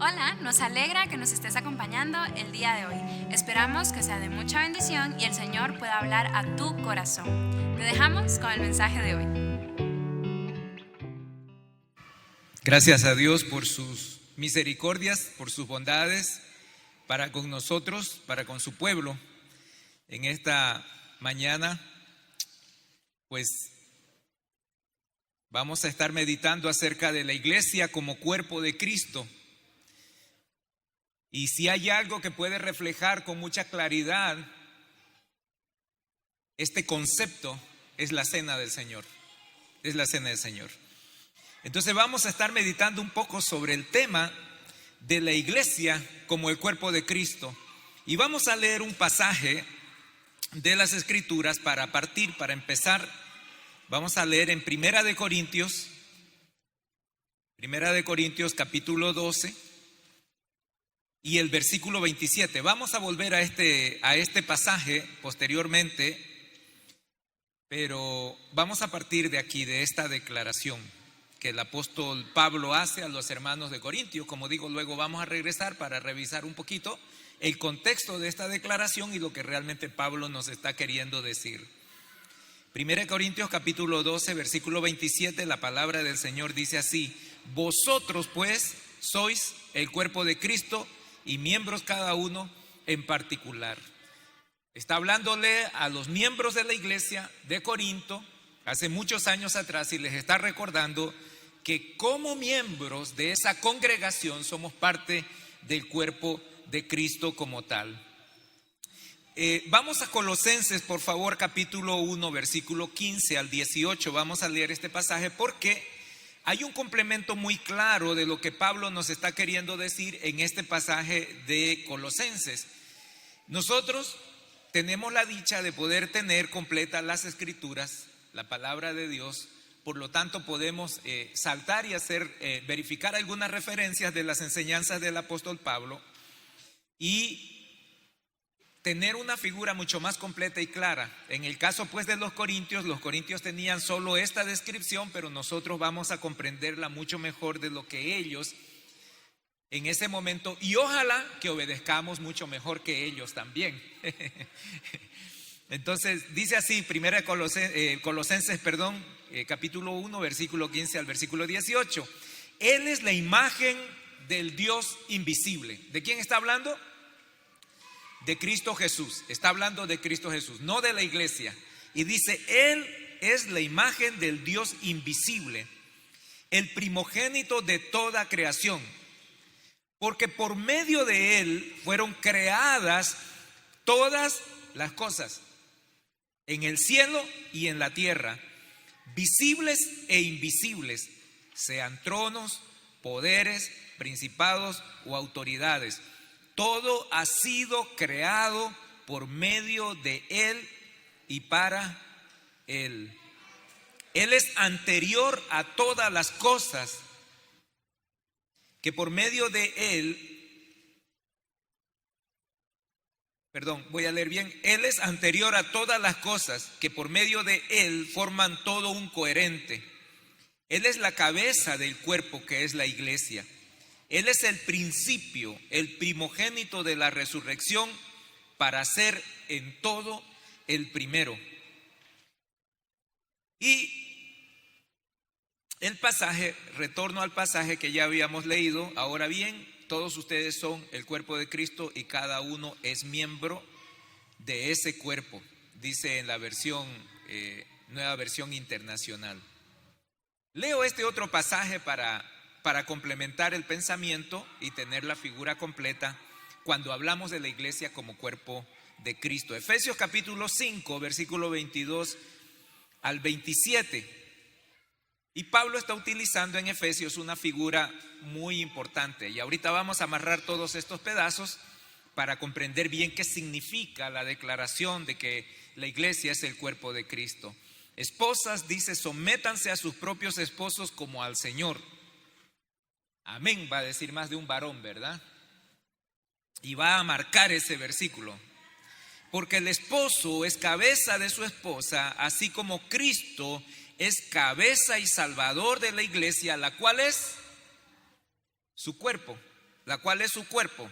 Hola, nos alegra que nos estés acompañando el día de hoy. Esperamos que sea de mucha bendición y el Señor pueda hablar a tu corazón. Te dejamos con el mensaje de hoy. Gracias a Dios por sus misericordias, por sus bondades para con nosotros, para con su pueblo. En esta mañana, pues vamos a estar meditando acerca de la iglesia como cuerpo de Cristo. Y si hay algo que puede reflejar con mucha claridad este concepto, es la cena del Señor. Es la cena del Señor. Entonces vamos a estar meditando un poco sobre el tema de la iglesia como el cuerpo de Cristo. Y vamos a leer un pasaje de las Escrituras para empezar. Vamos a leer en Primera de Corintios capítulo 12 y el versículo 27. Vamos a volver a este pasaje posteriormente, pero vamos a partir de aquí, de esta declaración que el apóstol Pablo hace a los hermanos de Corintios. Como digo, luego vamos a regresar para revisar un poquito el contexto de esta declaración y lo que realmente Pablo nos está queriendo decir. 1 Corintios capítulo 12, versículo 27, la palabra del Señor dice así: vosotros pues sois el cuerpo de Cristo y miembros cada uno en particular. Está hablándole a los miembros de la iglesia de Corinto hace muchos años atrás y les está recordando que como miembros de esa congregación somos parte del cuerpo de Cristo como tal. Vamos a Colosenses, por favor, capítulo 1, versículo 15 al 18. Vamos a leer este pasaje porque hay un complemento muy claro de lo que Pablo nos está queriendo decir en este pasaje de Colosenses. Nosotros tenemos la dicha de poder tener completas las Escrituras, la palabra de Dios. Por lo tanto, podemos saltar y verificar algunas referencias de las enseñanzas del apóstol Pablo y tener una figura mucho más completa y clara. En el caso pues de los corintios tenían solo esta descripción, pero nosotros vamos a comprenderla mucho mejor de lo que ellos en ese momento, y ojalá que obedezcamos mucho mejor que ellos también. Entonces dice así, Colosenses, capítulo 1, versículo 15 al versículo 18. Él es la imagen del Dios invisible. ¿De quién está hablando? De Cristo Jesús. Está hablando de Cristo Jesús, no de la iglesia. Y dice, Él es la imagen del Dios invisible, el primogénito de toda creación, porque por medio de Él fueron creadas todas las cosas, en el cielo y en la tierra, visibles e invisibles, sean tronos, poderes, principados o autoridades. Todo ha sido creado por medio de Él y para Él. Él es anterior a todas las cosas, que por medio de Él, voy a leer bien. Él es anterior a todas las cosas, que por medio de Él forman todo un coherente. Él es la cabeza del cuerpo que es la iglesia. Él es el principio, el primogénito de la resurrección, para ser en todo el primero. Y el pasaje, retorno al pasaje que ya habíamos leído. Ahora bien, todos ustedes son el cuerpo de Cristo y cada uno es miembro de ese cuerpo, dice en la nueva versión internacional. Leo este otro pasaje para complementar el pensamiento y tener la figura completa cuando hablamos de la iglesia como cuerpo de Cristo. Efesios capítulo 5, versículo 22 al 27. Y Pablo está utilizando en Efesios una figura muy importante. Y ahorita vamos a amarrar todos estos pedazos para comprender bien qué significa la declaración de que la iglesia es el cuerpo de Cristo. Esposas, dice, sométanse a sus propios esposos como al Señor. Amén, va a decir más de un varón, ¿verdad? Y va a marcar ese versículo. Porque el esposo es cabeza de su esposa, así como Cristo es cabeza y salvador de la iglesia, la cual es su cuerpo. la cual es su cuerpo.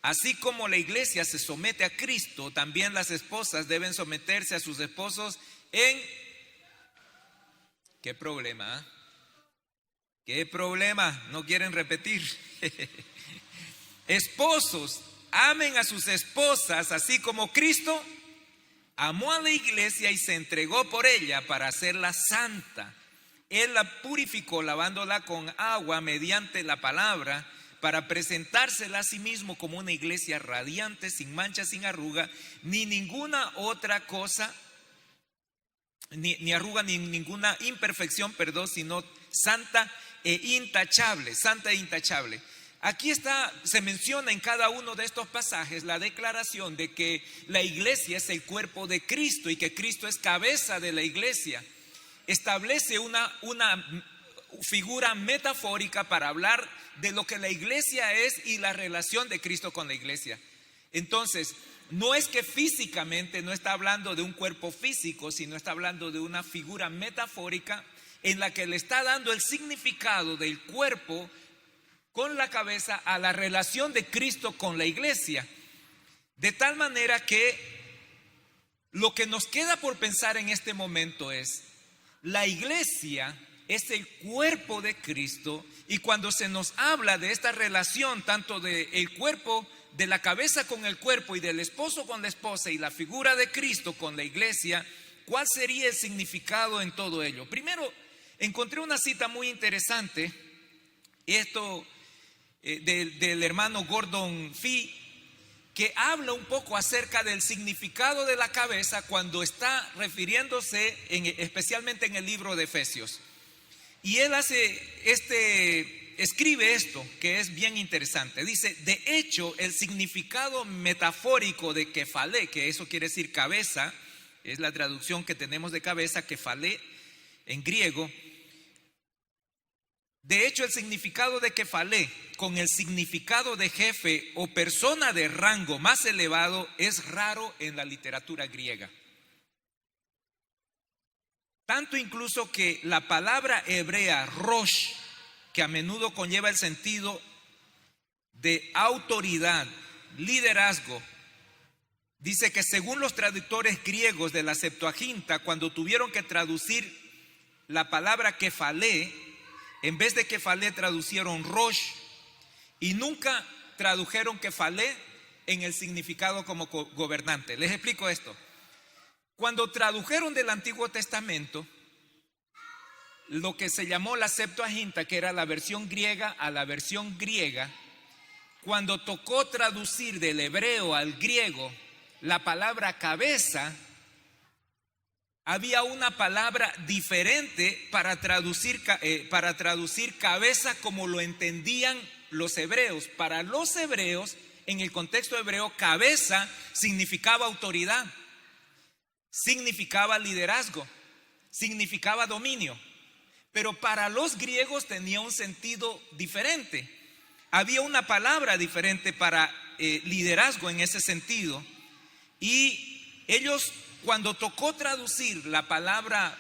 Así como la iglesia se somete a Cristo, también las esposas deben someterse a sus esposos en... ¿Qué problema? ¿Qué problema? ¿No quieren repetir? Esposos, amen a sus esposas, así como Cristo amó a la iglesia y se entregó por ella para hacerla santa. Él la purificó lavándola con agua mediante la palabra, para presentársela a sí mismo como una iglesia radiante, sin mancha, sin arruga, ni ninguna otra cosa, ni arruga, ni ninguna imperfección, sino santa e intachable, santa e intachable. Aquí se menciona en cada uno de estos pasajes la declaración de que la iglesia es el cuerpo de Cristo y que Cristo es cabeza de la iglesia. Establece una figura metafórica para hablar de lo que la iglesia es y la relación de Cristo con la iglesia. Entonces, no es que físicamente no está hablando de un cuerpo físico, sino está hablando de una figura metafórica en la que le está dando el significado del cuerpo con la cabeza a la relación de Cristo con la iglesia. De tal manera que lo que nos queda por pensar en este momento es: la iglesia es el cuerpo de Cristo, y cuando se nos habla de esta relación tanto del cuerpo, de la cabeza con el cuerpo y del esposo con la esposa y la figura de Cristo con la iglesia, ¿cuál sería el significado en todo ello? Primero, encontré una cita muy interesante, esto del hermano Gordon Fee, que habla un poco acerca del significado de la cabeza cuando está refiriéndose especialmente en el libro de Efesios. Y él escribe esto que es bien interesante. Dice: de hecho, el significado metafórico de kefalé, que eso quiere decir cabeza, es la traducción que tenemos de cabeza, kefalé en griego. De hecho, el significado de kefalé con el significado de jefe o persona de rango más elevado es raro en la literatura griega. Tanto incluso que la palabra hebrea rosh, que a menudo conlleva el sentido de autoridad, liderazgo, dice que según los traductores griegos de la Septuaginta, cuando tuvieron que traducir la palabra kefalé, en vez de kefalé traducieron rosh, y nunca tradujeron kefalé en el significado como gobernante. Les explico esto. Cuando tradujeron del Antiguo Testamento lo que se llamó la Septuaginta, que era la versión griega a la versión griega, cuando tocó traducir del hebreo al griego la palabra cabeza, había una palabra diferente para traducir cabeza como lo entendían los hebreos. Para los hebreos, en el contexto hebreo, cabeza significaba autoridad, significaba liderazgo, significaba dominio. Pero para los griegos tenía un sentido diferente. Había una palabra diferente para liderazgo en ese sentido. Y ellos, cuando tocó traducir la palabra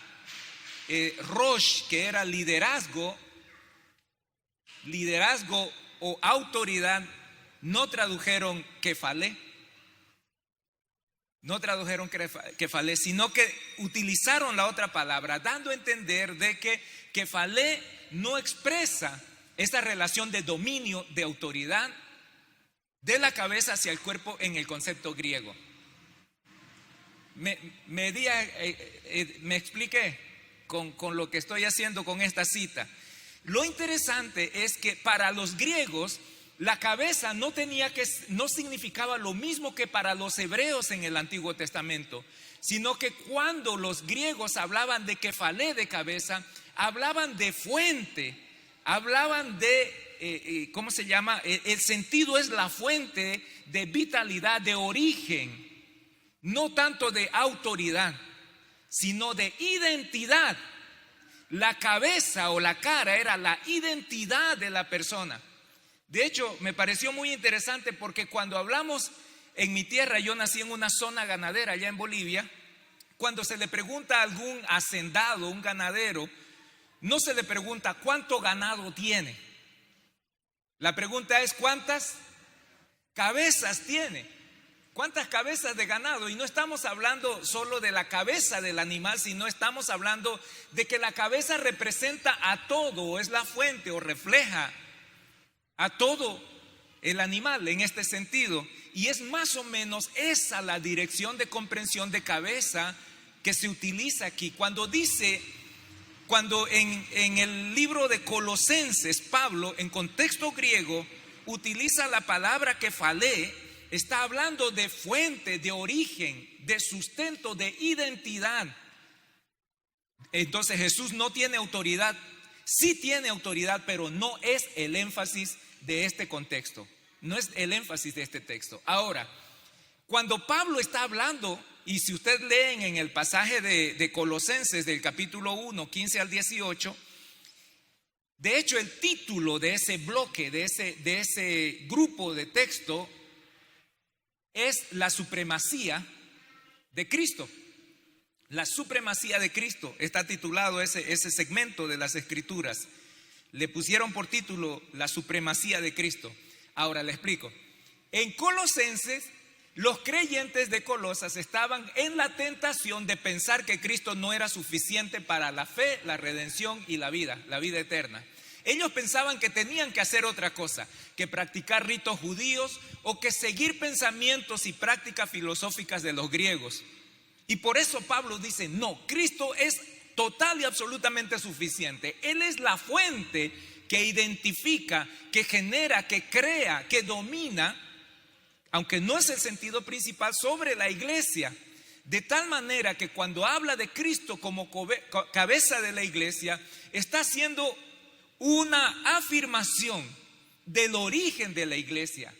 rosh, que era liderazgo o autoridad, no tradujeron kefalé. No tradujeron kefalé, sino que utilizaron la otra palabra, dando a entender de que kefalé no expresa esta relación de dominio, de autoridad de la cabeza hacia el cuerpo en el concepto griego. Me expliqué con lo que estoy haciendo con esta cita. Lo interesante es que para los griegos la cabeza no significaba lo mismo que para los hebreos en el Antiguo Testamento, sino que cuando los griegos hablaban de kefalé, de cabeza, hablaban de fuente, hablaban de, ¿cómo se llama? El sentido es la fuente de vitalidad, de origen, no tanto de autoridad, sino de identidad. La cabeza o la cara era la identidad de la persona. De hecho, me pareció muy interesante porque cuando hablamos en mi tierra, yo nací en una zona ganadera allá en Bolivia. Cuando se le pregunta a algún hacendado, un ganadero, no se le pregunta cuánto ganado tiene. La pregunta es, ¿cuántas cabezas tiene? ¿Cuántas cabezas de ganado? Y no estamos hablando solo de la cabeza del animal, sino estamos hablando de que la cabeza representa a todo, es la fuente o refleja a todo el animal en este sentido. Y es más o menos esa la dirección de comprensión de cabeza que se utiliza aquí. Cuando en el libro de Colosenses, Pablo, en contexto griego, utiliza la palabra kefalé, está hablando de fuente, de origen, de sustento, de identidad. Entonces Jesús no tiene autoridad, sí tiene autoridad, pero no es el énfasis de este contexto, no es el énfasis de este texto. Ahora, cuando Pablo está hablando, y si usted leen en el pasaje de Colosenses del capítulo 1, 15 al 18, de hecho el título de ese bloque, de ese grupo de texto, es la supremacía de Cristo. La supremacía de Cristo está titulado ese segmento de las Escrituras. Le pusieron por título la supremacía de Cristo. Ahora le explico. En Colosenses, los creyentes de Colosas estaban en la tentación de pensar que Cristo no era suficiente para la fe, la redención y la vida eterna. Ellos pensaban que tenían que hacer otra cosa, que practicar ritos judíos o que seguir pensamientos y prácticas filosóficas de los griegos. Y por eso Pablo dice, no, Cristo es total y absolutamente suficiente. Él es la fuente que identifica, que genera, que crea, que domina, aunque no es el sentido principal, sobre la iglesia. De tal manera que cuando habla de Cristo como cabeza de la iglesia, está haciendo una afirmación del origen de la iglesia.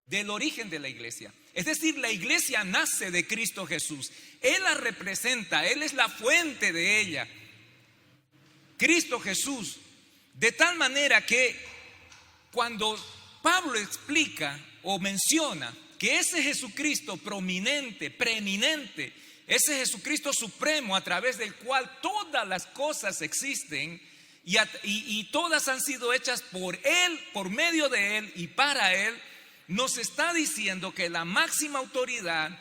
Del origen de la iglesia. Es decir, la iglesia nace de Cristo Jesús. Él la representa, Él es la fuente de ella. Cristo Jesús. De tal manera que cuando Pablo explica o menciona que ese Jesucristo prominente, preeminente, ese Jesucristo supremo a través del cual todas las cosas existen y todas han sido hechas por Él, por medio de Él y para Él, nos está diciendo que la máxima autoridad,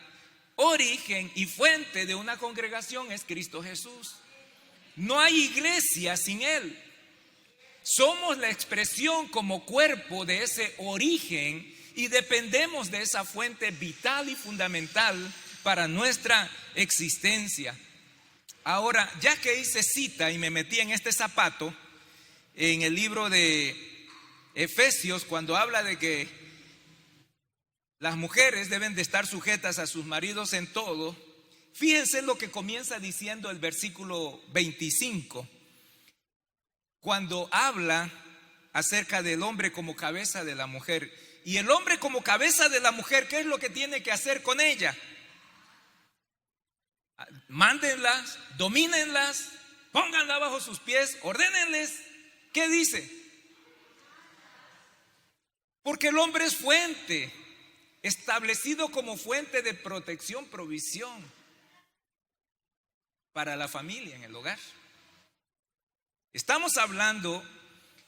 origen y fuente de una congregación es Cristo Jesús. No hay iglesia sin Él. Somos la expresión como cuerpo de ese origen y dependemos de esa fuente vital y fundamental para nuestra existencia. Ahora, ya que hice cita y me metí en este zapato, en el libro de Efesios, cuando habla de que las mujeres deben de estar sujetas a sus maridos en todo, fíjense lo que comienza diciendo el versículo 25, cuando habla acerca del hombre como cabeza de la mujer. Y el hombre como cabeza de la mujer, ¿qué es lo que tiene que hacer con ella? Mándenlas, domínenlas, pónganla bajo sus pies, ordénenles. ¿Qué dice? Porque el hombre es fuente, establecido como fuente de protección, provisión para la familia en el hogar. Estamos hablando,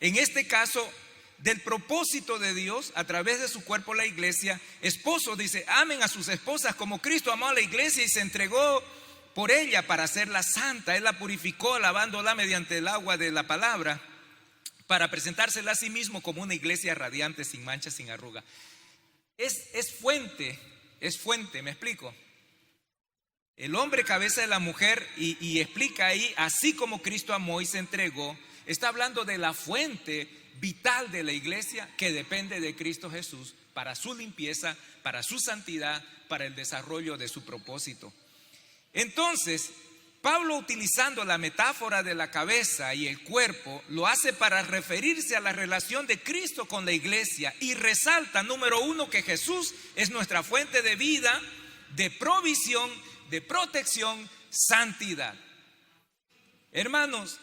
en este caso, del propósito de Dios a través de su cuerpo, la iglesia. Esposos, dice, amen a sus esposas como Cristo amó a la iglesia y se entregó por ella para hacerla santa. Él la purificó lavándola mediante el agua de la palabra para presentársela a sí mismo como una iglesia radiante, sin mancha, sin arruga. Es fuente, ¿me explico? El hombre cabeza de la mujer y explica ahí, así como Cristo amó y se entregó, está hablando de la fuente vital de la iglesia que depende de Cristo Jesús para su limpieza, para su santidad, para el desarrollo de su propósito. Entonces, Pablo, utilizando la metáfora de la cabeza y el cuerpo, lo hace para referirse a la relación de Cristo con la iglesia y resalta, número uno, que Jesús es nuestra fuente de vida, de provisión, de protección, santidad. Hermanos,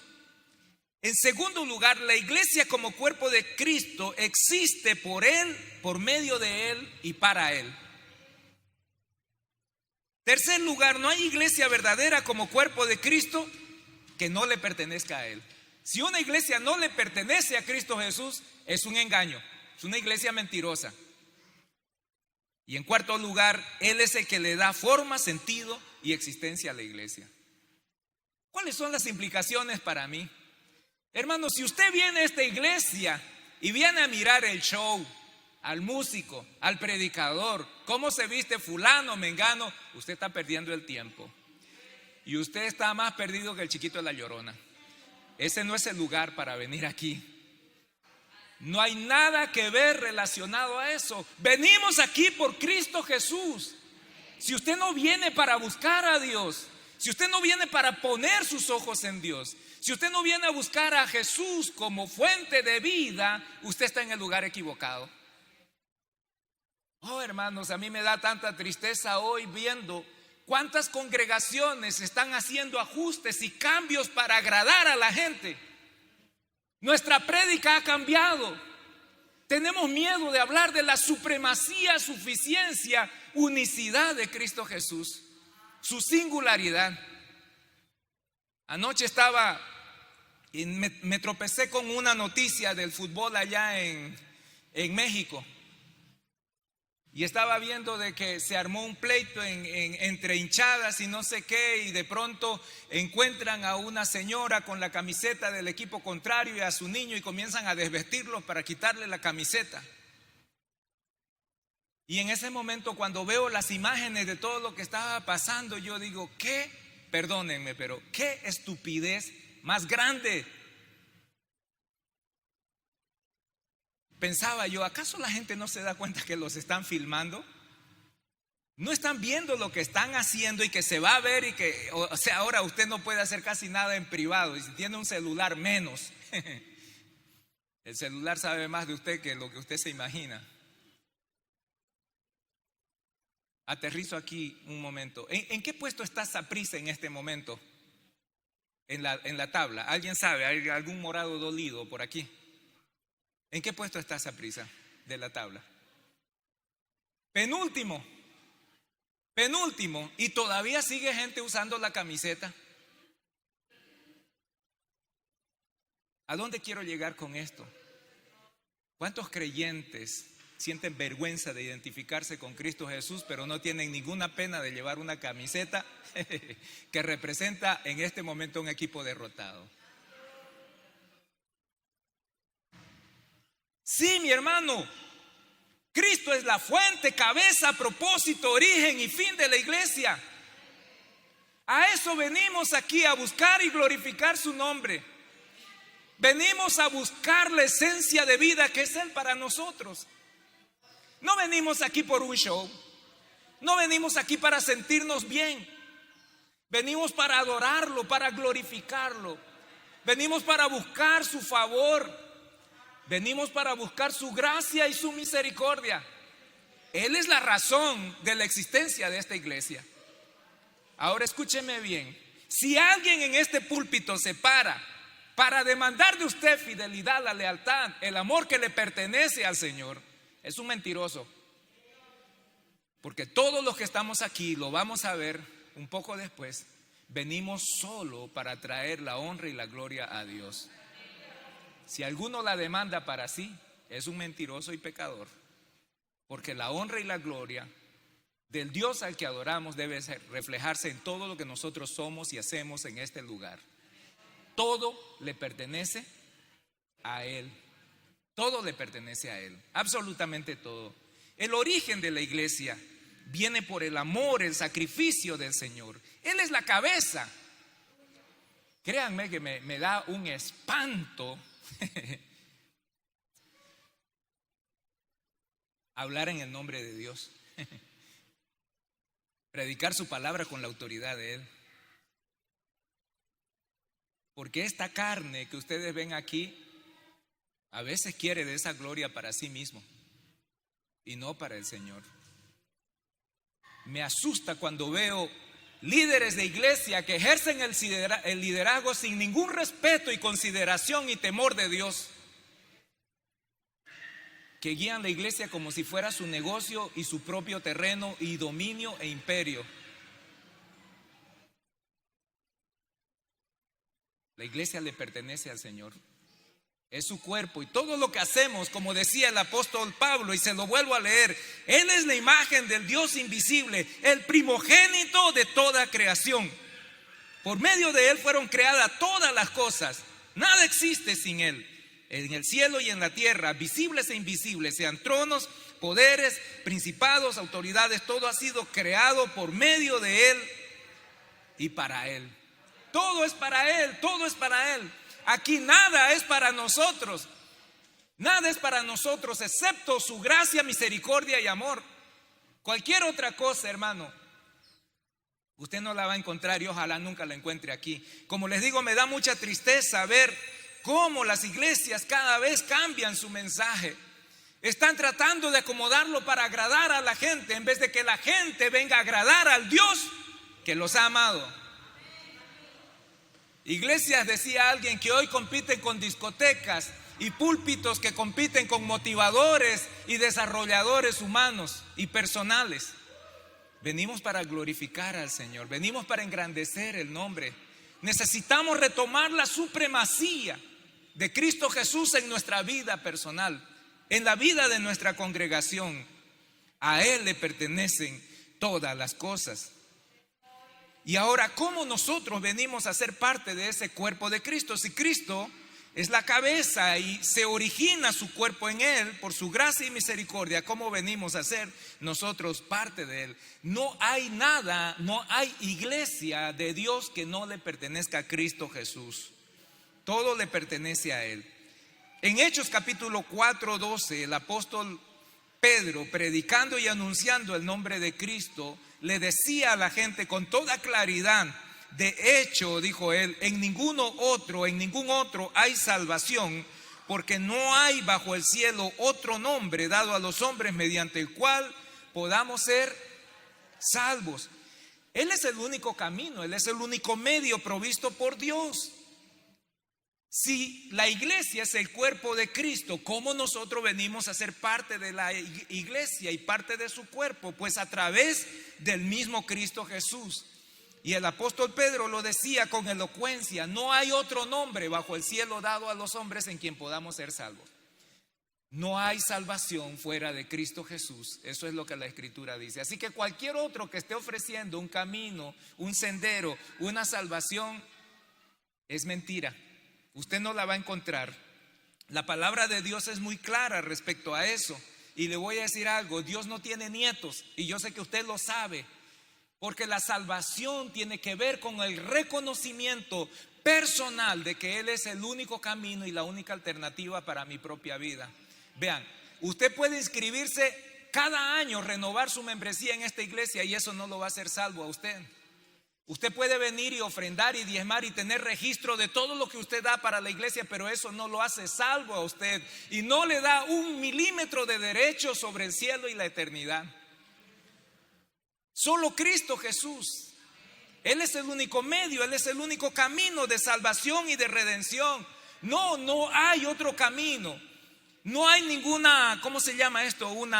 en segundo lugar, la iglesia como cuerpo de Cristo existe por Él, por medio de Él y para Él. Tercer lugar, no hay iglesia verdadera como cuerpo de Cristo que no le pertenezca a Él. Si una iglesia no le pertenece a Cristo Jesús, es un engaño, es una iglesia mentirosa. Y en cuarto lugar, Él es el que le da forma, sentido y existencia a la iglesia. ¿Cuáles son las implicaciones para mí? Hermano, si usted viene a esta iglesia y viene a mirar el show, al músico, al predicador, cómo se viste fulano, mengano, usted está perdiendo el tiempo. Y usted está más perdido que el chiquito de la Llorona. Ese no es el lugar para venir aquí. No hay nada que ver relacionado a eso. Venimos aquí por Cristo Jesús. Si usted no viene para buscar a Dios, si usted no viene para poner sus ojos en Dios, si usted no viene a buscar a Jesús como fuente de vida, usted está en el lugar equivocado. Oh, hermanos, a mí me da tanta tristeza hoy viendo cuántas congregaciones están haciendo ajustes y cambios para agradar a la gente. Nuestra prédica ha cambiado. Tenemos miedo de hablar de la supremacía, suficiencia, unicidad de Cristo Jesús, su singularidad. Anoche estaba y me tropecé con una noticia del fútbol allá en México. Y estaba viendo de que se armó un pleito entre hinchadas y no sé qué, y de pronto encuentran a una señora con la camiseta del equipo contrario y a su niño y comienzan a desvestirlos para quitarle la camiseta. Y en ese momento, cuando veo las imágenes de todo lo que estaba pasando, yo digo, perdónenme, pero qué estupidez más grande. Pensaba yo, ¿acaso la gente no se da cuenta que los están filmando? ¿No están viendo lo que están haciendo y que se va a ver y que, o sea, ahora usted no puede hacer casi nada en privado y si tiene un celular menos? El celular sabe más de usted que lo que usted se imagina. Aterrizo aquí un momento. ¿En qué puesto está Saprissa en este momento? En la tabla. ¿Alguien sabe? ¿Hay algún morado dolido por aquí? ¿En qué puesto está Saprissa de la tabla? Penúltimo. Y todavía sigue gente usando la camiseta. ¿A dónde quiero llegar con esto? ¿Cuántos creyentes sienten vergüenza de identificarse con Cristo Jesús, pero no tienen ninguna pena de llevar una camiseta que representa en este momento un equipo derrotado? Sí, mi hermano, Cristo es la fuente, cabeza, propósito, origen y fin de la iglesia. A eso venimos aquí, a buscar y glorificar su nombre. Venimos a buscar la esencia de vida que es Él para nosotros. No venimos aquí por un show. No venimos aquí para sentirnos bien. Venimos para adorarlo, para glorificarlo. Venimos para buscar su favor. Venimos para buscar su gracia y su misericordia. Él es la razón de la existencia de esta iglesia. Ahora escúcheme bien. Si alguien en este púlpito se para demandar de usted fidelidad, la lealtad, el amor que le pertenece al Señor, es un mentiroso. Porque todos los que estamos aquí, lo vamos a ver un poco después, venimos solo para traer la honra y la gloria a Dios. Si alguno la demanda para sí, es un mentiroso y pecador. Porque la honra y la gloria del Dios al que adoramos debe reflejarse en todo lo que nosotros somos y hacemos en este lugar. Todo le pertenece a Él. Todo le pertenece a Él. Absolutamente todo. El origen de la iglesia viene por el amor, el sacrificio del Señor. Él es la cabeza. Créanme que me da un espanto hablar en el nombre de Dios, predicar su palabra con la autoridad de Él. Porque esta carne que ustedes ven aquí a veces quiere de esa gloria para sí mismo y no para el Señor. Me asusta cuando veo líderes de iglesia que ejercen el liderazgo sin ningún respeto y consideración y temor de Dios, que guían la iglesia como si fuera su negocio y su propio terreno y dominio e imperio. La iglesia le pertenece al Señor. Es su cuerpo y todo lo que hacemos, como decía el apóstol Pablo, y se lo vuelvo a leer, Él es la imagen del Dios invisible, el primogénito de toda creación. Por medio de Él fueron creadas todas las cosas. Nada existe sin Él. En el cielo y en la tierra, visibles e invisibles, sean tronos, poderes, principados, autoridades, todo ha sido creado por medio de Él y para Él. Todo es para Él, todo es para Él. Aquí nada es para nosotros. Nada es para nosotros excepto su gracia, misericordia y amor. Cualquier otra cosa, hermano, usted no la va a encontrar y ojalá nunca la encuentre aquí. Como les digo, me da mucha tristeza ver cómo las iglesias cada vez cambian su mensaje. Están tratando de acomodarlo para agradar a la gente en vez de que la gente venga a agradar al Dios que los ha amado. Iglesias, decía alguien, que hoy compiten con discotecas y púlpitos que compiten con motivadores y desarrolladores humanos y personales. Venimos para glorificar al Señor, venimos para engrandecer el nombre. Necesitamos retomar la supremacía de Cristo Jesús en nuestra vida personal, en la vida de nuestra congregación. A Él le pertenecen todas las cosas. Y ahora, ¿cómo nosotros venimos a ser parte de ese cuerpo de Cristo? Si Cristo es la cabeza y se origina su cuerpo en Él por su gracia y misericordia, ¿cómo venimos a ser nosotros parte de Él? No hay nada, no hay iglesia de Dios que no le pertenezca a Cristo Jesús. Todo le pertenece a Él. En Hechos capítulo 4:12, el apóstol Pedro, predicando y anunciando el nombre de Cristo, le decía a la gente con toda claridad: de hecho, dijo él, en ningún otro hay salvación, porque no hay bajo el cielo otro nombre dado a los hombres mediante el cual podamos ser salvos. Él es el único camino, Él es el único medio provisto por Dios. Si la iglesia es el cuerpo de Cristo, ¿cómo nosotros venimos a ser parte de la iglesia y parte de su cuerpo? Pues a través del mismo Cristo Jesús. Y el apóstol Pedro lo decía con elocuencia: no hay otro nombre bajo el cielo dado a los hombres en quien podamos ser salvos. No hay salvación fuera de Cristo Jesús. Eso es lo que la Escritura dice. Así que cualquier otro que esté ofreciendo un camino, un sendero, una salvación, es mentira. Usted no la va a encontrar. La palabra de Dios es muy clara respecto a eso. Y le voy a decir algo: Dios no tiene nietos, y yo sé que usted lo sabe, porque la salvación tiene que ver con el reconocimiento personal de que Él es el único camino y la única alternativa para mi propia vida. Vean, usted puede inscribirse cada año, renovar su membresía en esta iglesia, y eso no lo va a hacer salvo a usted. Usted puede venir y ofrendar y diezmar y tener registro de todo lo que usted da para la iglesia, pero eso no lo hace salvo a usted y no le da un milímetro de derecho sobre el cielo y la eternidad. Solo Cristo Jesús. Él es el único medio, Él es el único camino de salvación y de redención. No hay otro camino. No hay ninguna, ¿cómo se llama esto? Un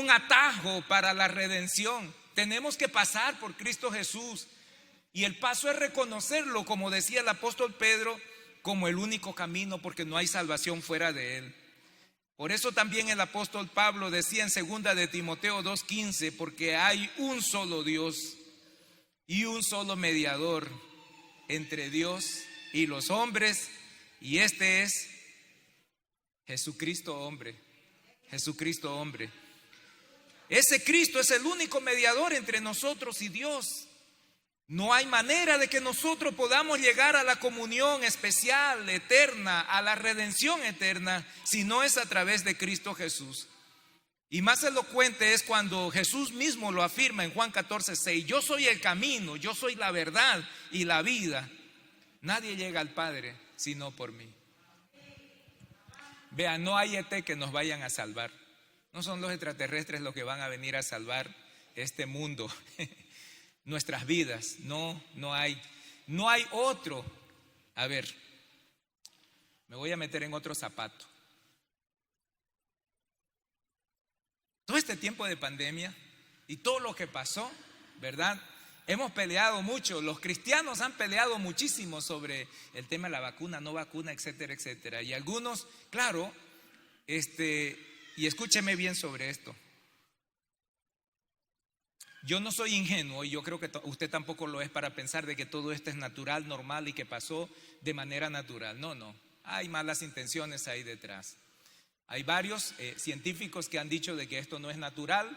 atajo para la redención. Tenemos que pasar por Cristo Jesús. Y el paso es reconocerlo, como decía el apóstol Pedro, como el único camino, porque no hay salvación fuera de Él. Por eso también el apóstol Pablo decía en 2 de Timoteo 2:15, porque hay un solo Dios y un solo mediador entre Dios y los hombres, y este es Jesucristo hombre. Jesucristo hombre. Ese Cristo es el único mediador entre nosotros y Dios. No hay manera de que nosotros podamos llegar a la comunión especial, eterna, a la redención eterna, si no es a través de Cristo Jesús. Y más elocuente es cuando Jesús mismo lo afirma en Juan 14:6: yo soy el camino, yo soy la verdad y la vida. Nadie llega al Padre sino por mí. Vean, no hay ET que nos vayan a salvar. No son los extraterrestres los que van a venir a salvar este mundo, nuestras vidas. No hay otro. A ver, me voy a meter en otro zapato. Todo este tiempo de pandemia y todo lo que pasó, ¿verdad? hemos peleado mucho, los cristianos han peleado muchísimo sobre el tema de la vacuna, no vacuna, etcétera, etcétera. Y algunos, claro, y escúcheme bien sobre esto. Yo no soy ingenuo y yo creo que usted tampoco lo es para pensar de que todo esto es natural, normal y que pasó de manera natural. No, no, hay malas intenciones ahí detrás. Hay varios científicos que han dicho de que esto no es natural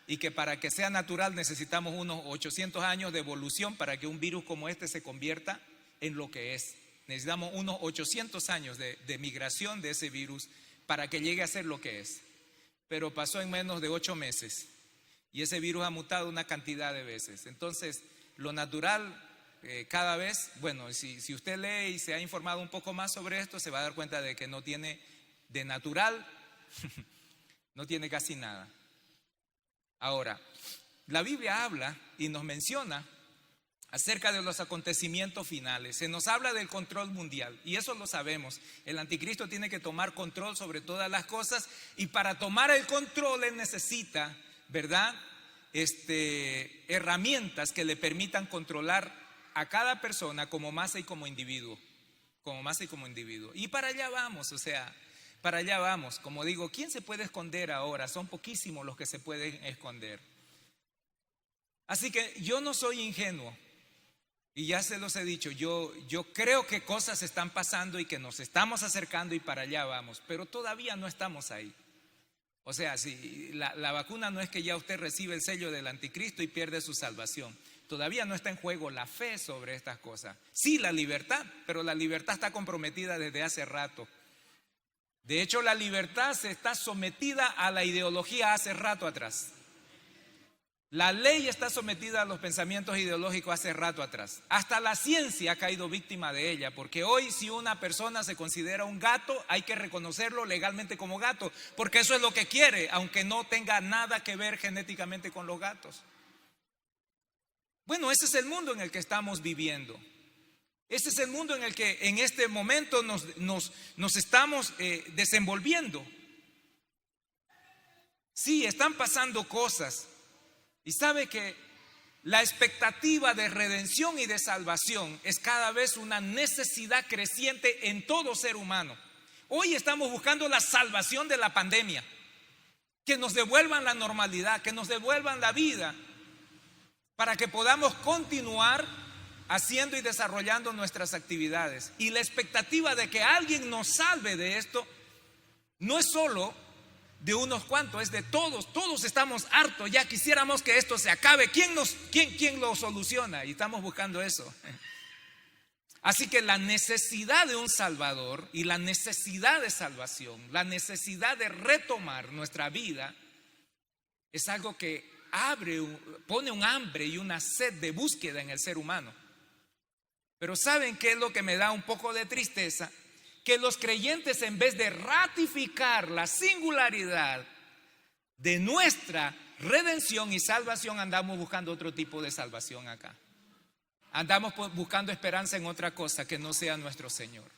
y que para que sea natural necesitamos unos 800 años de evolución para que un virus como este se convierta en lo que es. Necesitamos unos 800 años de migración de ese virus para que llegue a ser lo que es. Pero pasó en menos de 8 meses. Y ese virus ha mutado una cantidad de veces. Entonces, lo natural cada vez, bueno, si usted lee y se ha informado un poco más sobre esto, se va a dar cuenta de que no tiene de natural, no tiene casi nada. Ahora, la Biblia habla y nos menciona acerca de los acontecimientos finales. Se nos habla del control mundial y eso lo sabemos. El anticristo tiene que tomar control sobre todas las cosas y para tomar el control él necesita, ¿verdad? Herramientas que le permitan controlar a cada persona como masa y como individuo. Como masa y como individuo. Y para allá vamos, o sea, para allá vamos. Como digo, ¿quién se puede esconder ahora? Son poquísimos los que se pueden esconder. Así que yo no soy ingenuo. Y ya se los he dicho, yo creo que cosas están pasando y que nos estamos acercando y para allá vamos. Pero todavía no estamos ahí. O sea, si la vacuna no es que ya usted recibe el sello del anticristo y pierde su salvación. Todavía no está en juego la fe sobre estas cosas. Sí, la libertad, pero la libertad está comprometida desde hace rato. De hecho, la libertad se está sometida a la ideología hace rato atrás. La ley está sometida a los pensamientos ideológicos hace rato atrás. Hasta la ciencia ha caído víctima de ella, porque hoy si una persona se considera un gato, hay que reconocerlo legalmente como gato, porque eso es lo que quiere, aunque no tenga nada que ver genéticamente con los gatos. Bueno, ese es el mundo en el que estamos viviendo. Ese es el mundo en el que en este momento nos estamos desenvolviendo. Sí, están pasando cosas. Y sabe que la expectativa de redención y de salvación es cada vez una necesidad creciente en todo ser humano. Hoy estamos buscando la salvación de la pandemia, que nos devuelvan la normalidad, que nos devuelvan la vida, para que podamos continuar haciendo y desarrollando nuestras actividades. Y la expectativa de que alguien nos salve de esto no es solo de unos cuantos, es de todos. Todos estamos hartos, ya quisiéramos que esto se acabe. ¿Quién lo soluciona? Y estamos buscando eso. Así que la necesidad de un Salvador y la necesidad de salvación, la necesidad de retomar nuestra vida, es algo que pone un hambre y una sed de búsqueda en el ser humano. Pero ¿saben qué es lo que me da un poco de tristeza? Que los creyentes, en vez de ratificar la singularidad de nuestra redención y salvación, andamos buscando otro tipo de salvación acá. Andamos buscando esperanza en otra cosa que no sea nuestro Señor.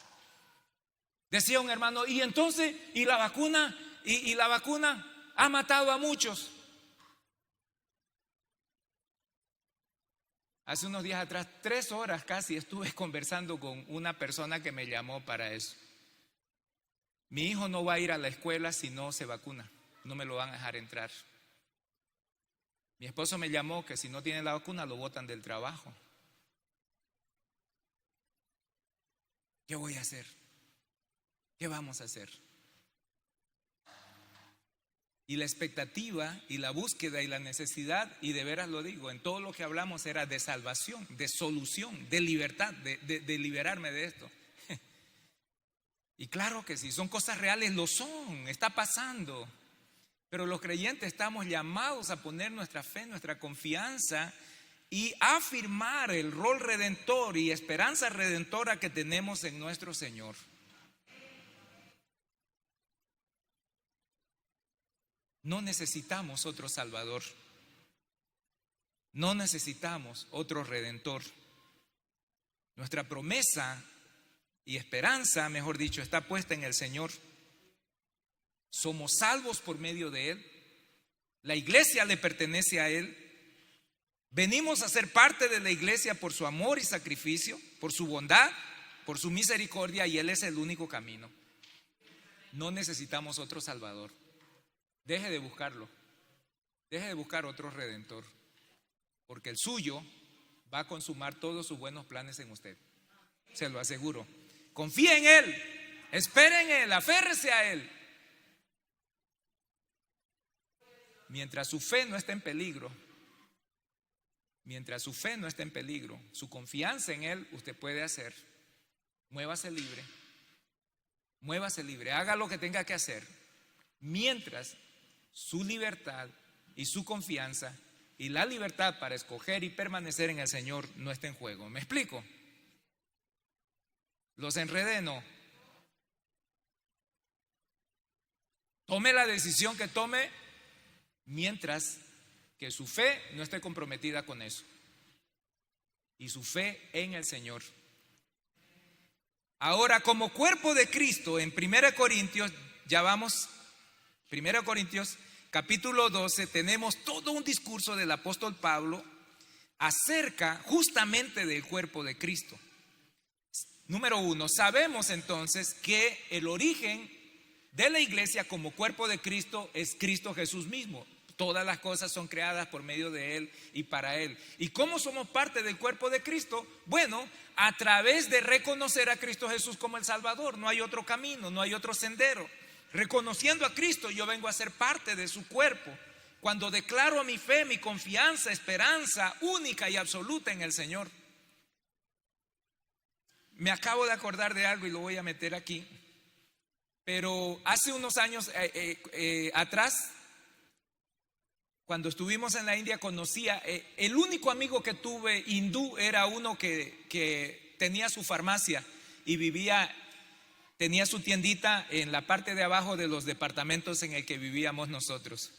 Decía un hermano, y entonces, ¿y la vacuna? ¿Y la vacuna ha matado a muchos? Hace unos días atrás, 3 horas casi, estuve conversando con una persona que me llamó para eso. Mi hijo no va a ir a la escuela si no se vacuna, no me lo van a dejar entrar. Mi esposo me llamó que si no tiene la vacuna lo botan del trabajo. ¿Qué voy a hacer? ¿Qué vamos a hacer? Y la expectativa y la búsqueda y la necesidad, y de veras lo digo, en todo lo que hablamos era de salvación, de solución, de libertad, de liberarme de esto. Y claro que sí, son cosas reales, lo son, está pasando. Pero los creyentes estamos llamados a poner nuestra fe, nuestra confianza y afirmar el rol redentor y esperanza redentora que tenemos en nuestro Señor. No necesitamos otro Salvador. No necesitamos otro Redentor. Nuestra promesa y esperanza, mejor dicho, está puesta en el Señor. Somos salvos por medio de Él. La iglesia le pertenece a Él. Venimos a ser parte de la iglesia por su amor y sacrificio, por su bondad, por su misericordia, y Él es el único camino. No necesitamos otro Salvador. Deje de buscarlo. Deje de buscar otro Redentor, porque el suyo va a consumar todos sus buenos planes en usted. Se lo aseguro. Confíe en Él, espere en Él, aférrese a Él. Mientras su fe no esté en peligro, mientras su fe no esté en peligro, su confianza en Él, usted puede hacer. Muévase libre, haga lo que tenga que hacer, mientras su libertad y su confianza y la libertad para escoger y permanecer en el Señor no esté en juego. ¿Me explico? Los enredé, no. Tome la decisión que tome mientras que su fe no esté comprometida con eso, y su fe en el Señor. Ahora, como cuerpo de Cristo, en 1 Corintios, ya vamos, 1 Corintios capítulo 12, tenemos todo un discurso del apóstol Pablo acerca justamente del cuerpo de Cristo. Número 1, sabemos entonces que el origen de la iglesia como cuerpo de Cristo es Cristo Jesús mismo. Todas las cosas son creadas por medio de Él y para Él. ¿Y cómo somos parte del cuerpo de Cristo? Bueno, a través de reconocer a Cristo Jesús como el Salvador. No hay otro camino, no hay otro sendero. Reconociendo a Cristo, yo vengo a ser parte de su cuerpo. Cuando declaro mi fe, mi confianza, esperanza única y absoluta en el Señor. Me acabo de acordar de algo y lo voy a meter aquí. Pero hace unos años atrás, cuando estuvimos en la India, conocía, el único amigo que tuve hindú era uno que tenía su farmacia y tenía su tiendita en la parte de abajo de los departamentos en el que vivíamos nosotros.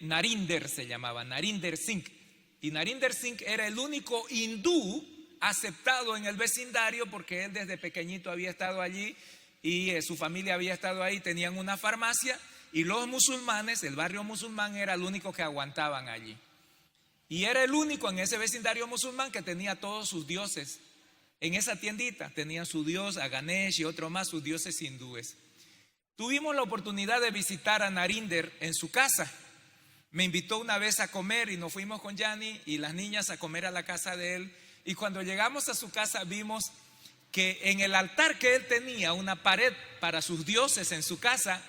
Narinder se llamaba, Narinder Singh. Y Narinder Singh era el único hindú aceptado en el vecindario, porque él desde pequeñito había estado allí y su familia había estado ahí, tenían una farmacia. Y los musulmanes, el barrio musulmán, era el único que aguantaban allí. Y era el único en ese vecindario musulmán que tenía todos sus dioses. En esa tiendita tenían su dios, a Ganesh y otro más, sus dioses hindúes. Tuvimos la oportunidad de visitar a Narinder en su casa. Me invitó una vez a comer y nos fuimos con Yani y las niñas a comer a la casa de él. Y cuando llegamos a su casa vimos que en el altar que él tenía, una pared para sus dioses en su casa,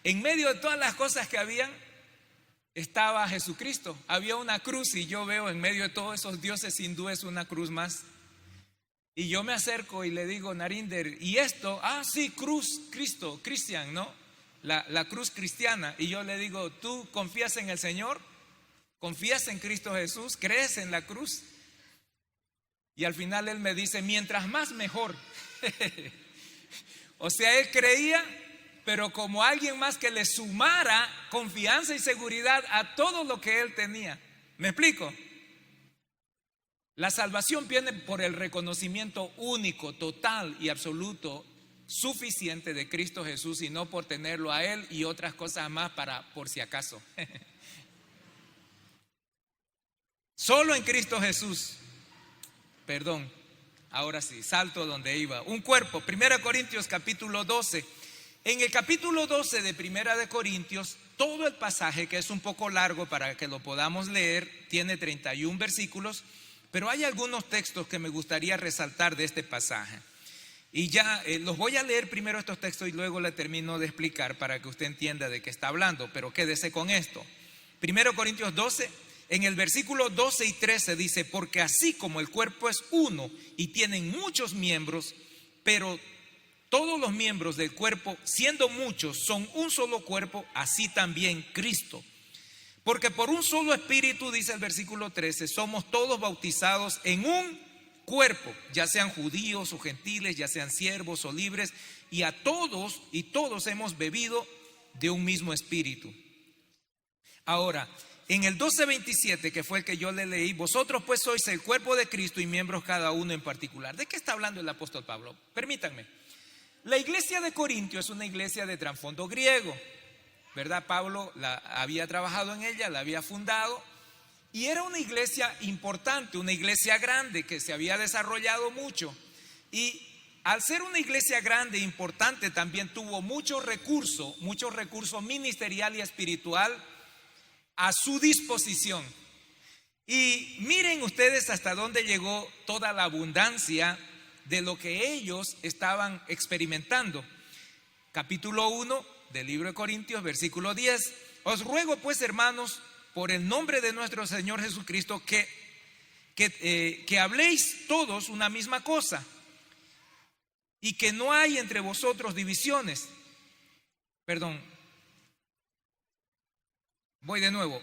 en medio de todas las cosas que habían, estaba Jesucristo. Había una cruz y yo veo en medio de todos esos dioses hindúes una cruz más. Y yo me acerco y le digo, Narinder, ¿y esto? Ah, sí, cruz, Cristo, Cristian, ¿no? La cruz cristiana. Y yo le digo, ¿tú confías en el Señor? ¿Confías en Cristo Jesús? ¿Crees en la cruz? Y al final él me dice, mientras más mejor. O sea, él creía, pero como alguien más que le sumara confianza y seguridad a todo lo que él tenía. ¿Me explico? La salvación viene por el reconocimiento único, total y absoluto, suficiente de Cristo Jesús, y no por tenerlo a Él y otras cosas más por si acaso. Solo en Cristo Jesús. Perdón, ahora sí, salto donde iba. Un cuerpo, 1 Corintios capítulo 12. En el capítulo 12 de 1 Corintios, todo el pasaje, que es un poco largo para que lo podamos leer, tiene 31 versículos, pero hay algunos textos que me gustaría resaltar de este pasaje. Y ya los voy a leer primero estos textos y luego le termino de explicar para que usted entienda de qué está hablando, pero quédese con esto. 1 Corintios 12, en el versículo 12 y 13 dice, porque así como el cuerpo es uno y tienen muchos miembros, pero todos los miembros del cuerpo, siendo muchos, son un solo cuerpo, así también Cristo. Porque por un solo espíritu, dice el versículo 13, somos todos bautizados en un cuerpo, ya sean judíos o gentiles, ya sean siervos o libres, y a todos y todos hemos bebido de un mismo espíritu. Ahora, en el 12:27, que fue el que yo le leí, vosotros pues sois el cuerpo de Cristo y miembros cada uno en particular. ¿De qué está hablando el apóstol Pablo? Permítanme. La iglesia de Corintio es una iglesia de trasfondo griego, ¿verdad? Pablo había trabajado en ella, la había fundado, Y era una iglesia importante, una iglesia grande que se había desarrollado mucho. Y al ser una iglesia grande e importante, también tuvo mucho recurso ministerial y espiritual a su disposición. Y miren ustedes hasta dónde llegó toda la abundancia de lo que ellos estaban experimentando. Capítulo 1 del libro de Corintios, versículo 10. Os ruego pues, hermanos, por el nombre de nuestro Señor Jesucristo, que habléis todos una misma cosa y que no hay entre vosotros divisiones. Perdón, voy de nuevo.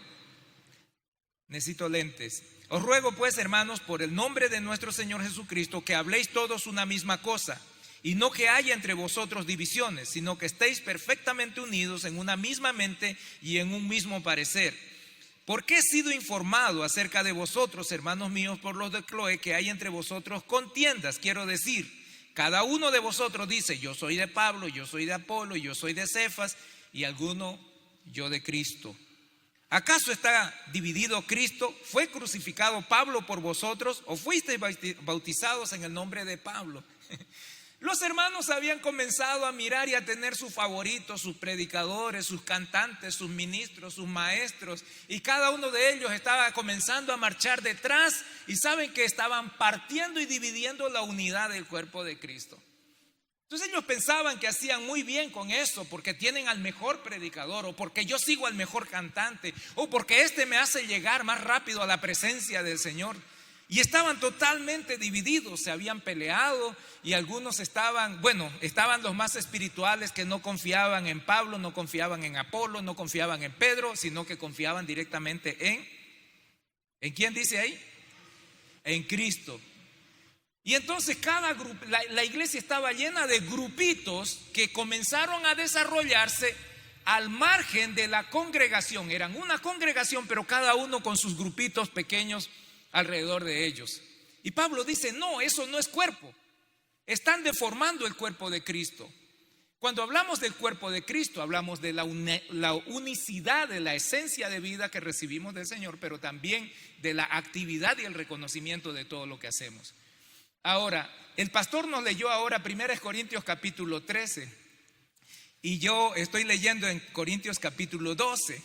Necesito lentes. Os ruego pues, hermanos, por el nombre de nuestro Señor Jesucristo, que habléis todos una misma cosa, y no que haya entre vosotros divisiones, sino que estéis perfectamente unidos en una misma mente y en un mismo parecer. Porque he sido informado acerca de vosotros, hermanos míos, por los de Cloé, que hay entre vosotros contiendas. Quiero decir, cada uno de vosotros dice: yo soy de Pablo, yo soy de Apolo, yo soy de Cefas, y alguno: yo de Cristo. ¿Acaso está dividido Cristo? ¿Fue crucificado Pablo por vosotros o fuisteis bautizados en el nombre de Pablo? Los hermanos habían comenzado a mirar y a tener sus favoritos, sus predicadores, sus cantantes, sus ministros, sus maestros, y cada uno de ellos estaba comenzando a marchar detrás, y saben que estaban partiendo y dividiendo la unidad del cuerpo de Cristo. Entonces ellos pensaban que hacían muy bien con eso, porque tienen al mejor predicador, o porque yo sigo al mejor cantante, o porque este me hace llegar más rápido a la presencia del Señor. Y estaban totalmente divididos, se habían peleado, y algunos estaban los más espirituales, que no confiaban en Pablo, no confiaban en Apolo, no confiaban en Pedro, sino que confiaban directamente ¿en quién dice ahí? En Cristo. Y entonces cada grupo, la iglesia estaba llena de grupitos que comenzaron a desarrollarse al margen de la congregación. Eran una congregación, pero cada uno con sus grupitos pequeños alrededor de ellos. Y Pablo dice: no, eso no es cuerpo. Están deformando el cuerpo de Cristo. Cuando hablamos del cuerpo de Cristo, hablamos de la unicidad, de la esencia de vida que recibimos del Señor, pero también de la actividad y el reconocimiento de todo lo que hacemos. Ahora, el pastor nos leyó ahora 1 Corintios capítulo 13, y yo estoy leyendo en Corintios capítulo 12.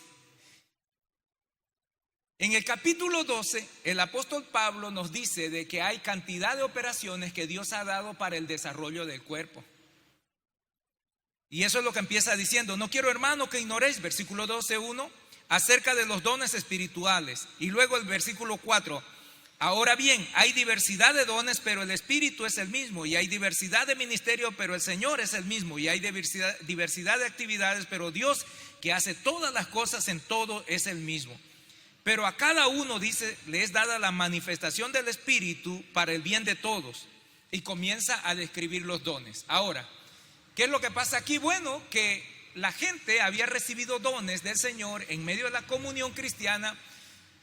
En el capítulo 12, el apóstol Pablo nos dice de que hay cantidad de operaciones que Dios ha dado para el desarrollo del cuerpo. Y eso es lo que empieza diciendo: no quiero, hermano, que ignoréis, versículo 12:1, acerca de los dones espirituales. Y luego el versículo 4: ahora bien, hay diversidad de dones, pero el Espíritu es el mismo. Y hay diversidad de ministerio, pero el Señor es el mismo. Y hay diversidad de actividades, pero Dios, que hace todas las cosas en todo, es el mismo. Pero a cada uno, dice, le es dada la manifestación del Espíritu para el bien de todos. Y comienza a describir los dones. Ahora, ¿qué es lo que pasa aquí? Bueno, que la gente había recibido dones del Señor en medio de la comunión cristiana,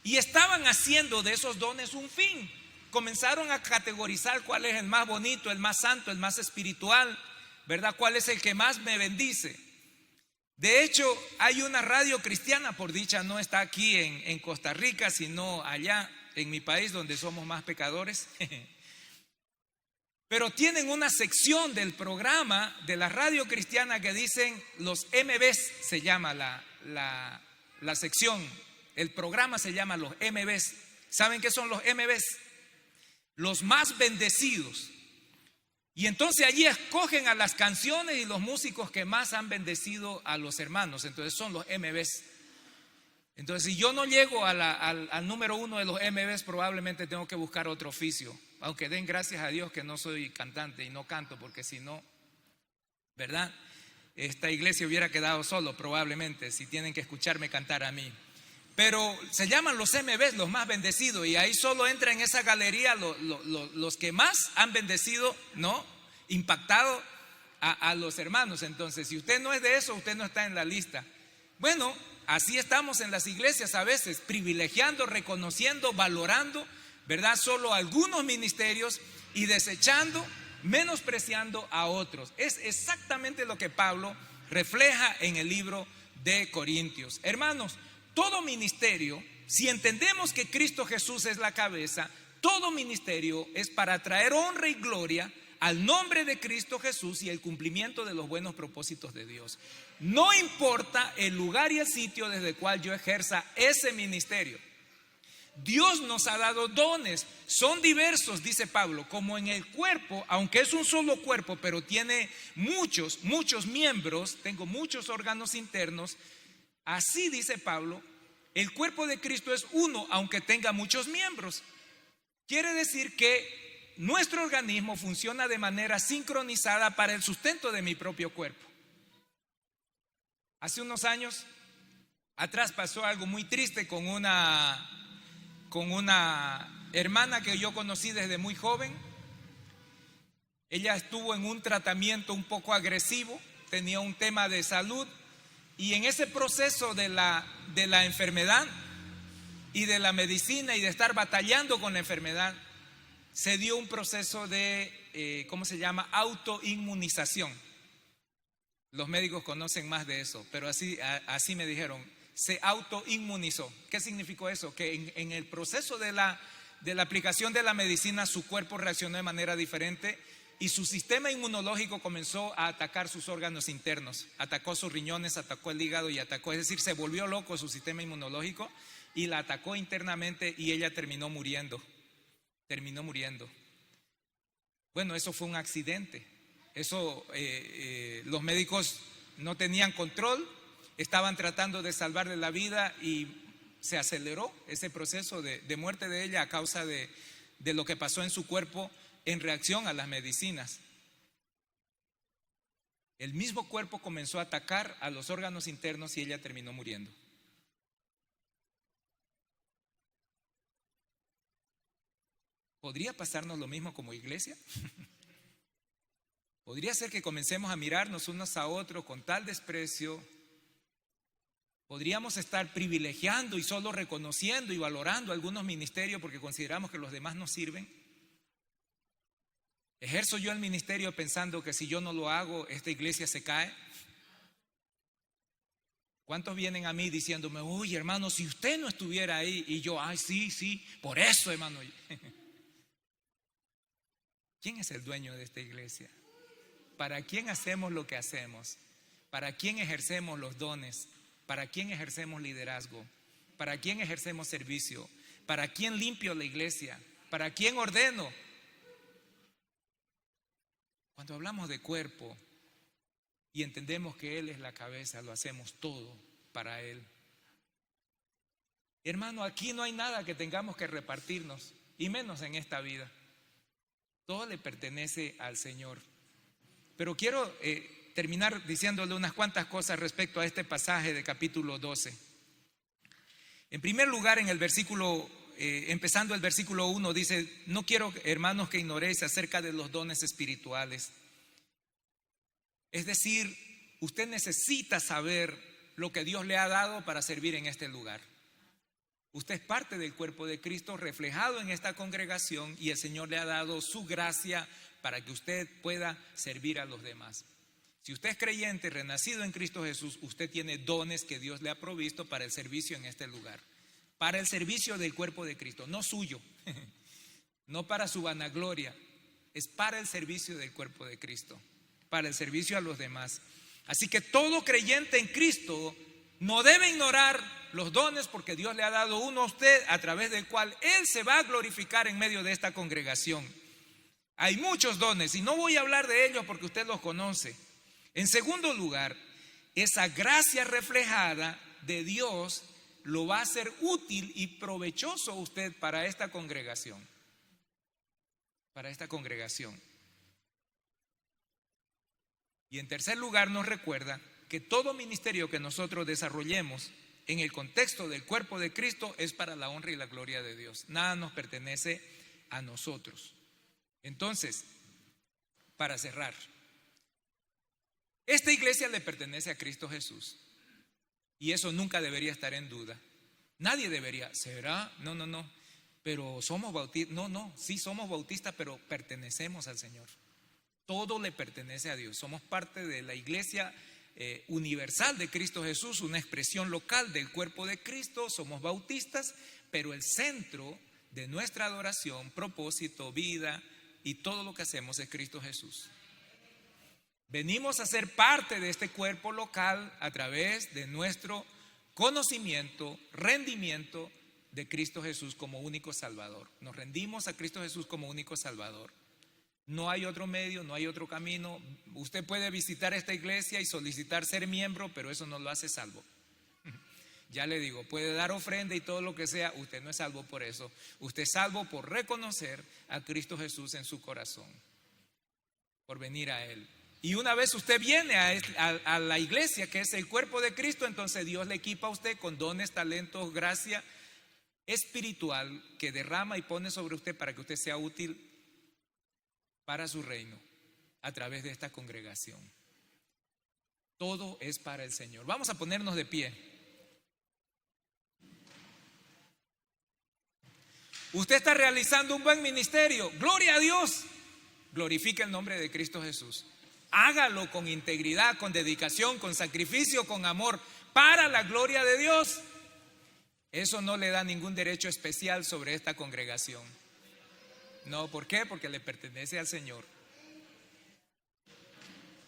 y estaban haciendo de esos dones un fin. Comenzaron a categorizar cuál es el más bonito, el más santo, el más espiritual, ¿verdad? ¿Cuál es el que más me bendice? De hecho, hay una radio cristiana, por dicha no está aquí en Costa Rica, sino allá en mi país, donde somos más pecadores. Pero tienen una sección del programa de la radio cristiana que dicen los MBs, se llama la sección. El programa se llama los MBs. ¿Saben qué son los MBs? Los más bendecidos. Y entonces allí escogen a las canciones y los músicos que más han bendecido a los hermanos. Entonces son los MBs. Entonces, si yo no llego al número 1 de los MBs, probablemente tengo que buscar otro oficio. Aunque den gracias a Dios que no soy cantante y no canto, porque si no, ¿verdad? Esta iglesia hubiera quedado solo probablemente, si tienen que escucharme cantar a mí. Pero se llaman los MBs, los más bendecidos, y ahí solo entra en esa galería los que más han bendecido, ¿no? Impactado a los hermanos. Entonces, si usted no es de eso, usted no está en la lista. Bueno, así estamos en las iglesias a veces, privilegiando, reconociendo, valorando, ¿verdad? Solo algunos ministerios y desechando, menospreciando a otros. Es exactamente lo que Pablo refleja en el libro de Corintios. Hermanos, todo ministerio si entendemos que Cristo Jesús es la cabeza, todo ministerio es para traer honra y gloria al nombre de Cristo Jesús y el cumplimiento de los buenos propósitos de Dios. No importa el lugar y el sitio desde el cual yo ejerza ese ministerio. Dios nos ha dado dones, son diversos, dice Pablo, como en el cuerpo, aunque es un solo cuerpo, pero tiene muchos miembros, tengo muchos órganos internos. Así dice Pablo, el cuerpo de Cristo es uno, aunque tenga muchos miembros. Quiere decir que nuestro organismo funciona de manera sincronizada para el sustento de mi propio cuerpo. Hace unos años atrás pasó algo muy triste con una hermana que yo conocí desde muy joven. Ella estuvo en un tratamiento un poco agresivo, tenía un tema de salud, y en ese proceso de la enfermedad y de la medicina y de estar batallando con la enfermedad, se dio un proceso de, ¿cómo se llama? Autoinmunización. Los médicos conocen más de eso, pero así me dijeron, se autoinmunizó. ¿Qué significó eso? Que en el proceso de la aplicación de la medicina, su cuerpo reaccionó de manera diferente y su sistema inmunológico comenzó a atacar sus órganos internos. Atacó sus riñones, atacó el hígado y atacó, es decir, se volvió loco su sistema inmunológico y la atacó internamente y ella terminó muriendo. Bueno, eso fue un accidente. Eso los médicos no tenían control, estaban tratando de salvarle la vida y se aceleró ese proceso de muerte de ella a causa de lo que pasó en su cuerpo en reacción a las medicinas. El mismo cuerpo comenzó a atacar a los órganos internos y ella terminó muriendo. ¿Podría pasarnos lo mismo como iglesia? ¿Podría ser que comencemos a mirarnos unos a otros con tal desprecio? ¿Podríamos estar privilegiando y solo reconociendo y valorando algunos ministerios porque consideramos que los demás no sirven? ¿Ejerzo yo el ministerio pensando que si yo no lo hago, esta iglesia se cae? ¿Cuántos vienen a mí diciéndome, uy, hermano, si usted no estuviera ahí? Y yo, ay, sí, por eso, hermano. ¿Quién es el dueño de esta iglesia? ¿Para quién hacemos lo que hacemos? ¿Para quién ejercemos los dones? ¿Para quién ejercemos liderazgo? ¿Para quién ejercemos servicio? ¿Para quién limpio la iglesia? ¿Para quién ordeno? Cuando hablamos de cuerpo y entendemos que Él es la cabeza, lo hacemos todo para Él. Hermano, aquí no hay nada que tengamos que repartirnos, y menos en esta vida. Todo le pertenece al Señor. Pero quiero terminar diciéndole unas cuantas cosas respecto a este pasaje de capítulo 12. En primer lugar, en el versículo, empezando el versículo 1, dice, no quiero, hermanos, que ignoréis acerca de los dones espirituales. Es decir, usted necesita saber lo que Dios le ha dado para servir en este lugar. Usted es parte del cuerpo de Cristo reflejado en esta congregación y el Señor le ha dado su gracia para que usted pueda servir a los demás. Si usted es creyente, renacido en Cristo Jesús, usted tiene dones que Dios le ha provisto para el servicio en este lugar. Para el servicio del cuerpo de Cristo, no suyo, no para su vanagloria, es para el servicio del cuerpo de Cristo, para el servicio a los demás. Así que todo creyente en Cristo no debe ignorar los dones porque Dios le ha dado uno a usted a través del cual Él se va a glorificar en medio de esta congregación. Hay muchos dones y no voy a hablar de ellos porque usted los conoce. En segundo lugar, esa gracia reflejada de Dios lo va a hacer útil y provechoso a usted para esta congregación. Para esta congregación. Y en tercer lugar, nos recuerda que todo ministerio que nosotros desarrollemos en el contexto del cuerpo de Cristo es para la honra y la gloria de Dios. Nada nos pertenece a nosotros. Entonces, para cerrar, esta iglesia le pertenece a Cristo Jesús y eso nunca debería estar en duda. Nadie debería, ¿será? No, pero somos bautistas. No, sí somos bautistas, pero pertenecemos al Señor. Todo le pertenece a Dios. Somos parte de la iglesia universal de Cristo Jesús, una expresión local del cuerpo de Cristo. Somos bautistas, pero el centro de nuestra adoración, propósito, vida y todo lo que hacemos es Cristo Jesús. Venimos a ser parte de este cuerpo local a través de nuestro conocimiento, rendimiento de Cristo Jesús como único Salvador. Nos rendimos a Cristo Jesús como único Salvador. No hay otro medio, no hay otro camino. Usted puede visitar esta iglesia y solicitar ser miembro, pero eso no lo hace salvo. Ya le digo, puede dar ofrenda y todo lo que sea, usted no es salvo por eso. Usted es salvo por reconocer a Cristo Jesús en su corazón, por venir a Él. Y una vez usted viene a la iglesia, que es el cuerpo de Cristo, entonces Dios le equipa a usted con dones, talentos, gracia espiritual que derrama y pone sobre usted para que usted sea útil para su reino a través de esta congregación. Todo es para el Señor. Vamos a ponernos de pie. Usted está realizando un buen ministerio. Gloria a Dios. Glorifica el nombre de Cristo Jesús. Hágalo con integridad, con dedicación, con sacrificio, con amor, para la gloria de Dios. Eso no le da ningún derecho especial sobre esta congregación. No, ¿por qué? Porque le pertenece al Señor.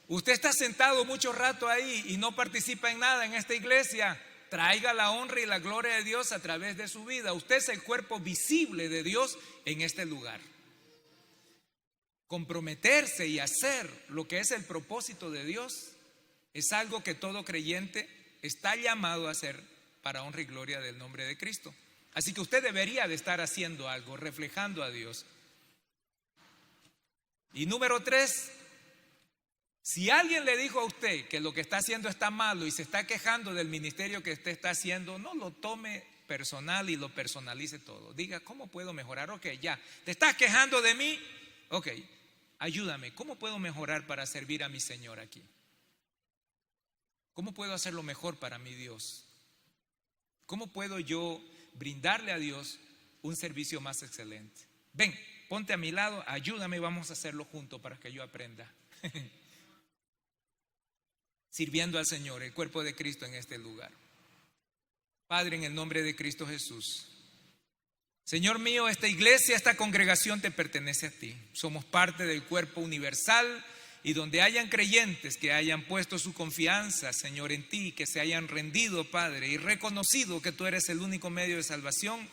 Usted está sentado mucho rato ahí y no participa en nada en esta iglesia. Traiga la honra y la gloria de Dios a través de su vida. Usted es el cuerpo visible de Dios en este lugar. Comprometerse y hacer lo que es el propósito de Dios es algo que todo creyente está llamado a hacer para honra y gloria del nombre de Cristo. Así que usted debería de estar haciendo algo, reflejando a Dios. Y número 3, si alguien le dijo a usted que lo que está haciendo está malo y se está quejando del ministerio que usted está haciendo, no lo tome personal y lo personalice todo. Diga, ¿cómo puedo mejorar? Ok, ya, ¿te estás quejando de mí? Ok, ayúdame, ¿cómo puedo mejorar para servir a mi Señor aquí? ¿Cómo puedo hacerlo mejor para mi Dios? ¿Cómo puedo yo brindarle a Dios un servicio más excelente? Ven, ponte a mi lado, ayúdame y vamos a hacerlo juntos para que yo aprenda. Sirviendo al Señor, el cuerpo de Cristo en este lugar. Padre, en el nombre de Cristo Jesús, Señor mío, esta iglesia, esta congregación te pertenece a ti. Somos parte del cuerpo universal y donde hayan creyentes que hayan puesto su confianza, Señor, en ti, que se hayan rendido, Padre, y reconocido que tú eres el único medio de salvación,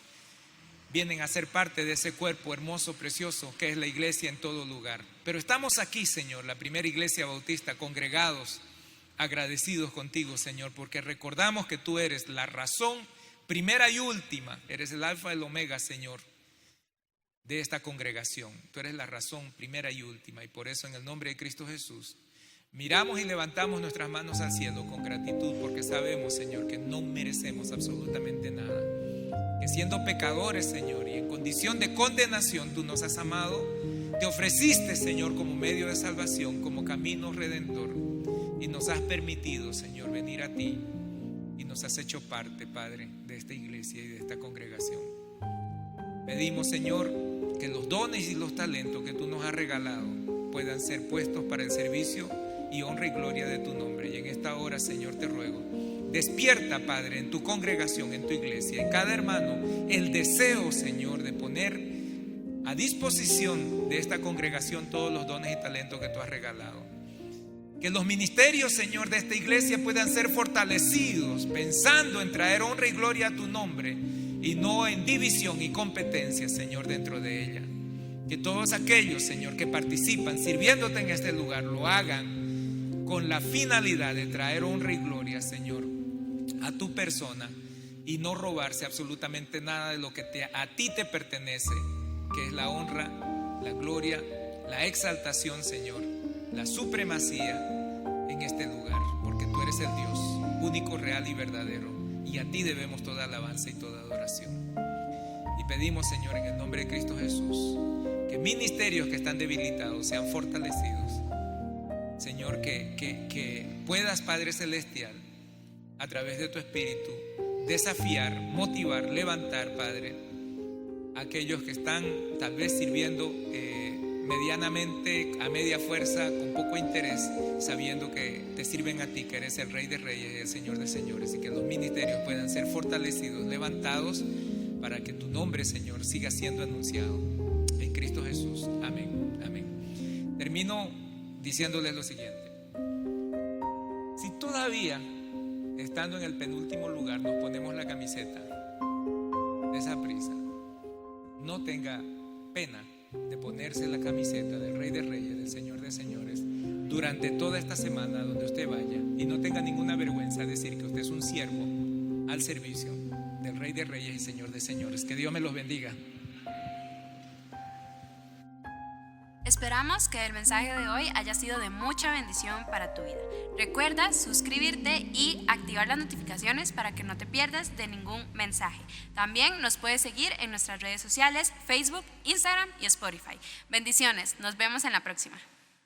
vienen a ser parte de ese cuerpo hermoso, precioso, que es la iglesia en todo lugar. Pero estamos aquí, Señor, la primera iglesia bautista, congregados, agradecidos contigo, Señor, porque recordamos que tú eres la razón primera y última, eres el alfa y el omega, Señor, de esta congregación. Tú eres la razón primera y última, y por eso en el nombre de Cristo Jesús miramos y levantamos nuestras manos al cielo con gratitud, porque sabemos, Señor, que no merecemos absolutamente nada, que siendo pecadores, Señor, y en condición de condenación, tú nos has amado, te ofreciste, Señor, como medio de salvación, como camino redentor, y nos has permitido, Señor, venir a ti, y nos has hecho parte, Padre, de esta iglesia y de esta congregación. Pedimos, Señor, que los dones y los talentos que tú nos has regalado puedan ser puestos para el servicio y honra y gloria de tu nombre. Y en esta hora, Señor, te ruego, despierta, Padre, en tu congregación, en tu iglesia, en cada hermano, el deseo, Señor, de poner a disposición de esta congregación todos los dones y talentos que tú has regalado. Que los ministerios, Señor, de esta iglesia puedan ser fortalecidos pensando en traer honra y gloria a tu nombre y no en división y competencia, Señor, dentro de ella. Que todos aquellos, Señor, que participan sirviéndote en este lugar lo hagan con la finalidad de traer honra y gloria, Señor, a tu persona y no robarse absolutamente nada de lo que a ti te pertenece, que es la honra, la gloria, la exaltación, Señor, la supremacía en este lugar, porque tú eres el Dios único, real y verdadero, y a ti debemos toda alabanza y toda adoración. Y pedimos, Señor, en el nombre de Cristo Jesús, que ministerios que están debilitados sean fortalecidos. Señor, que puedas, Padre Celestial, a través de tu Espíritu, desafiar, motivar, levantar, Padre, a aquellos que están tal vez sirviendo medianamente a media fuerza, con poco interés, sabiendo que te sirven a ti, que eres el Rey de Reyes y el Señor de Señores, y que los ministerios puedan ser fortalecidos, levantados, para que tu nombre, Señor, siga siendo anunciado en Cristo Jesús. Amén, amén. Termino diciéndoles lo siguiente: si todavía, estando en el penúltimo lugar, nos ponemos la camiseta de esa prisa, no tenga pena de ponerse la camiseta del Rey de Reyes, del Señor de Señores, durante toda esta semana donde usted vaya, y no tenga ninguna vergüenza de decir que usted es un siervo al servicio del Rey de Reyes y Señor de Señores. Que Dios me los bendiga. Esperamos que el mensaje de hoy haya sido de mucha bendición para tu vida. Recuerda suscribirte y activar las notificaciones para que no te pierdas de ningún mensaje. También nos puedes seguir en nuestras redes sociales, Facebook, Instagram y Spotify. Bendiciones, nos vemos en la próxima.